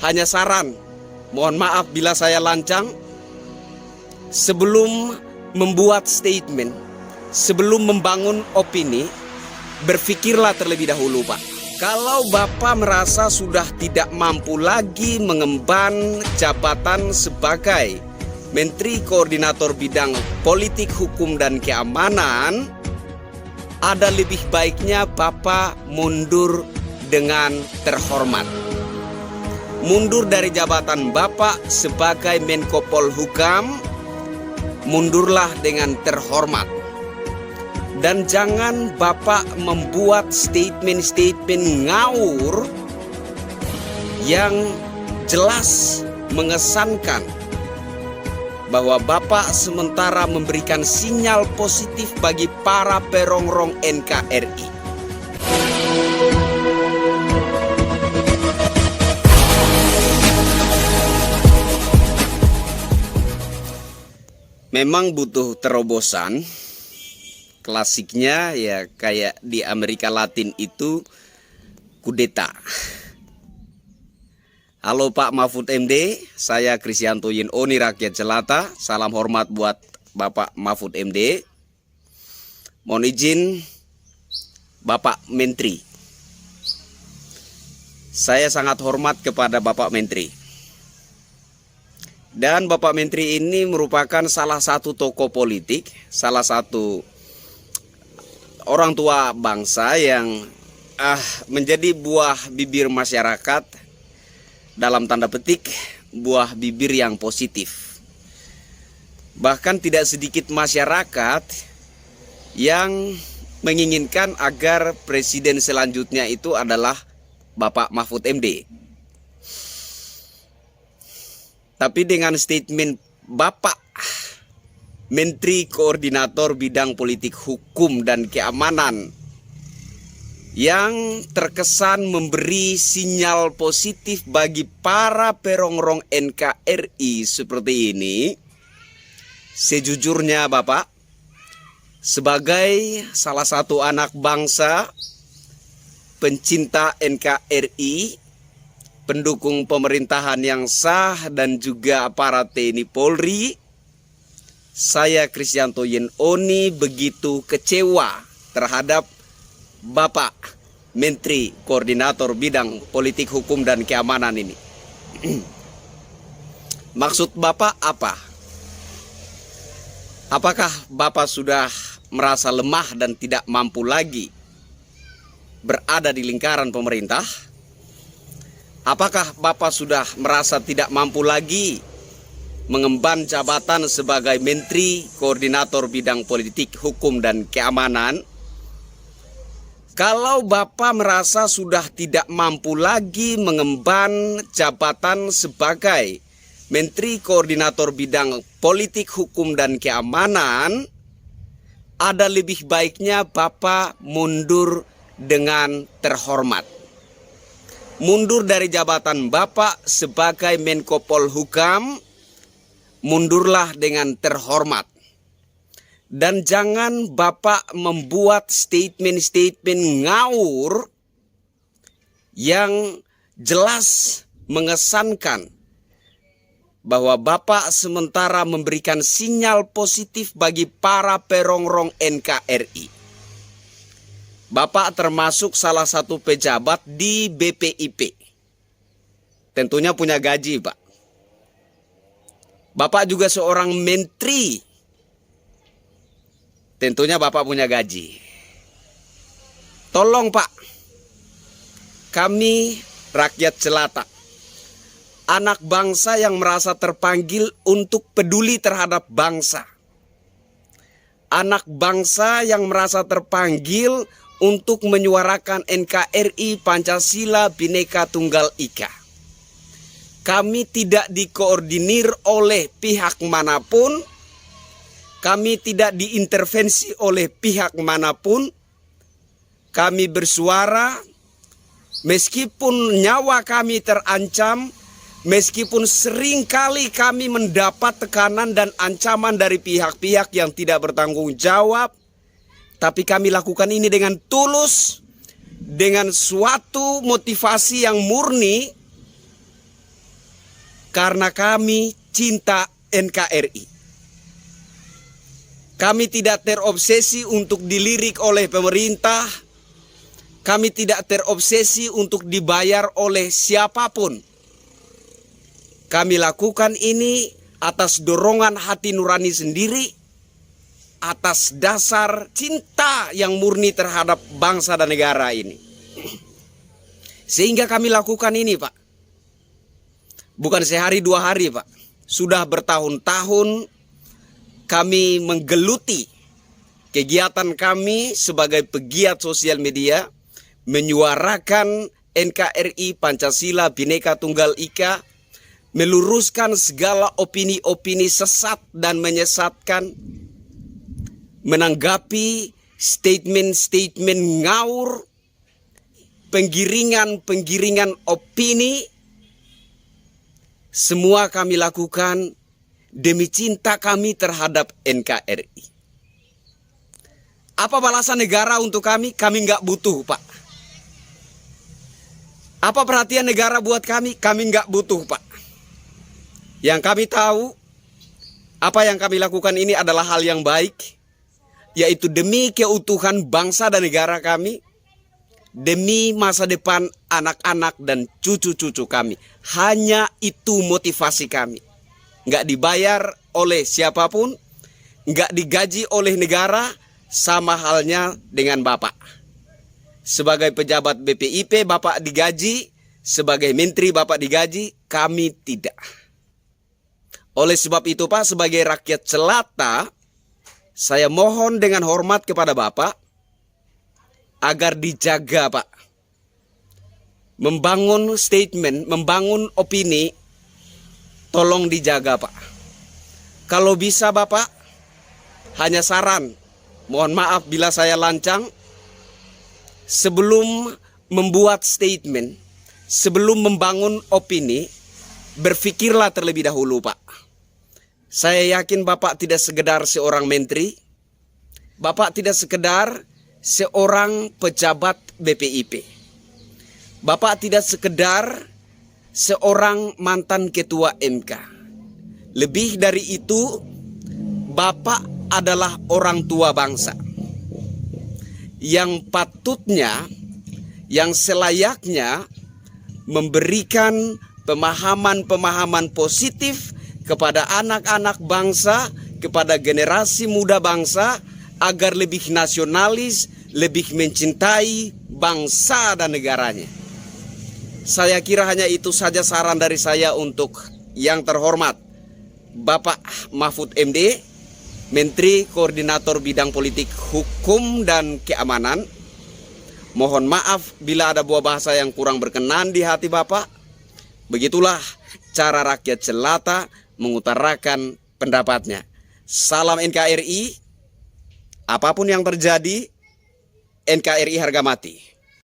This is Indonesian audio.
hanya saran. Mohon maaf bila saya lancang. Sebelum membuat statement, sebelum membangun opini, berpikirlah terlebih dahulu, Pak. Kalau Bapak merasa sudah tidak mampu lagi mengemban jabatan sebagai Menteri Koordinator Bidang Politik, Hukum, dan Keamanan, ada lebih baiknya Bapak mundur dengan terhormat. Mundur dari jabatan Bapak sebagai Menko Polhukam, mundurlah dengan terhormat. Dan jangan Bapak membuat statement-statement ngawur yang jelas mengesankan bahwa Bapak sementara memberikan sinyal positif bagi para perongrong NKRI. Memang butuh terobosan. Klasiknya ya kayak di Amerika Latin itu kudeta. Halo Pak Mahfud MD, saya Kristianto Yinoni rakyat jelata. Salam hormat buat Bapak Mahfud MD. Mohon izin Bapak Menteri. Saya sangat hormat kepada Bapak Menteri. Dan Bapak Menteri ini merupakan salah satu tokoh politik, salah satu orang tua bangsa yang menjadi buah bibir masyarakat, dalam tanda petik buah bibir yang positif. Bahkan tidak sedikit masyarakat yang menginginkan agar presiden selanjutnya itu adalah Bapak Mahfud MD. Tapi dengan statement Bapak Menteri Koordinator Bidang Politik, Hukum, dan Keamanan yang terkesan memberi sinyal positif bagi para perongrong NKRI seperti ini, sejujurnya Bapak, sebagai salah satu anak bangsa, pencinta NKRI, pendukung pemerintahan yang sah dan juga aparat TNI Polri, saya Kristianto Yinoni begitu kecewa terhadap Bapak Menteri Koordinator Bidang Politik, Hukum, dan Keamanan ini. Maksud Bapak apa? Apakah Bapak sudah merasa lemah dan tidak mampu lagi berada di lingkaran pemerintah? Apakah Bapak sudah merasa tidak mampu lagi mengemban jabatan sebagai Menteri Koordinator Bidang Politik, Hukum, dan Keamanan? Kalau Bapak merasa sudah tidak mampu lagi mengemban jabatan sebagai Menteri Koordinator Bidang Politik, Hukum, dan Keamanan, ada lebih baiknya Bapak mundur dengan terhormat. Mundur dari jabatan Bapak sebagai Menko Polhukam, mundurlah dengan terhormat. Dan jangan Bapak membuat statement-statement ngawur yang jelas mengesankan bahwa Bapak sementara memberikan sinyal positif bagi para perongrong NKRI. Bapak termasuk salah satu pejabat di BPIP. Tentunya punya gaji, Pak. Bapak juga seorang menteri. Tentunya Bapak punya gaji. Tolong Pak, kami rakyat jelata, anak bangsa yang merasa terpanggil untuk peduli terhadap bangsa. Anak bangsa yang merasa terpanggil untuk menyuarakan NKRI, Pancasila, Bhinneka Tunggal Ika. Kami tidak dikoordinir oleh pihak manapun. Kami tidak diintervensi oleh pihak manapun. Kami bersuara meskipun nyawa kami terancam, meskipun seringkali kami mendapat tekanan dan ancaman dari pihak-pihak yang tidak bertanggung jawab, tapi kami lakukan ini dengan tulus, dengan suatu motivasi yang murni, karena kami cinta NKRI. Kami tidak terobsesi untuk dilirik oleh pemerintah. Kami tidak terobsesi untuk dibayar oleh siapapun. Kami lakukan ini atas dorongan hati nurani sendiri, atas dasar cinta yang murni terhadap bangsa dan negara ini. Sehingga kami lakukan ini, Pak. Bukan sehari dua hari, Pak. Sudah bertahun-tahun kami menggeluti kegiatan kami sebagai pegiat sosial media, menyuarakan NKRI, Pancasila, Bhinneka Tunggal Ika, meluruskan segala opini-opini sesat dan menyesatkan, menanggapi statement-statement ngawur, penggiringan-penggiringan opini. Semua kami lakukan demi cinta kami terhadap NKRI. Apa balasan negara untuk kami? Kami nggak butuh, Pak. Apa perhatian negara buat kami? Kami nggak butuh, Pak. Yang kami tahu, apa yang kami lakukan ini adalah hal yang baik, yaitu demi keutuhan bangsa dan negara kami, demi masa depan anak-anak dan cucu-cucu kami. Hanya itu motivasi kami. Nggak dibayar oleh siapapun, nggak digaji oleh negara, sama halnya dengan Bapak. Sebagai pejabat BPIP, Bapak digaji, sebagai menteri Bapak digaji, kami tidak. Oleh sebab itu, Pak, sebagai rakyat jelata, saya mohon dengan hormat kepada Bapak, agar dijaga, Pak. Membangun statement, membangun opini, tolong dijaga, Pak. Kalau bisa, Bapak, hanya saran, mohon maaf bila saya lancang, sebelum membuat statement, sebelum membangun opini, berpikirlah terlebih dahulu, Pak. Saya yakin Bapak tidak sekedar seorang menteri, Bapak tidak sekedar seorang pejabat BPIP, Bapak tidak sekedar seorang mantan ketua MK. Lebih dari itu, Bapak adalah orang tua bangsa yang patutnya, yang selayaknya memberikan pemahaman-pemahaman positif kepada anak-anak bangsa, kepada generasi muda bangsa, agar lebih nasionalis, lebih mencintai bangsa dan negaranya. Saya kira hanya itu saja saran dari saya untuk yang terhormat Bapak Mahfud MD, Menteri Koordinator Bidang Politik, Hukum, dan Keamanan. Mohon maaf bila ada buah bahasa yang kurang berkenan di hati Bapak. Begitulah cara rakyat jelata mengutarakan pendapatnya. Salam NKRI. Apapun yang terjadi, NKRI harga mati.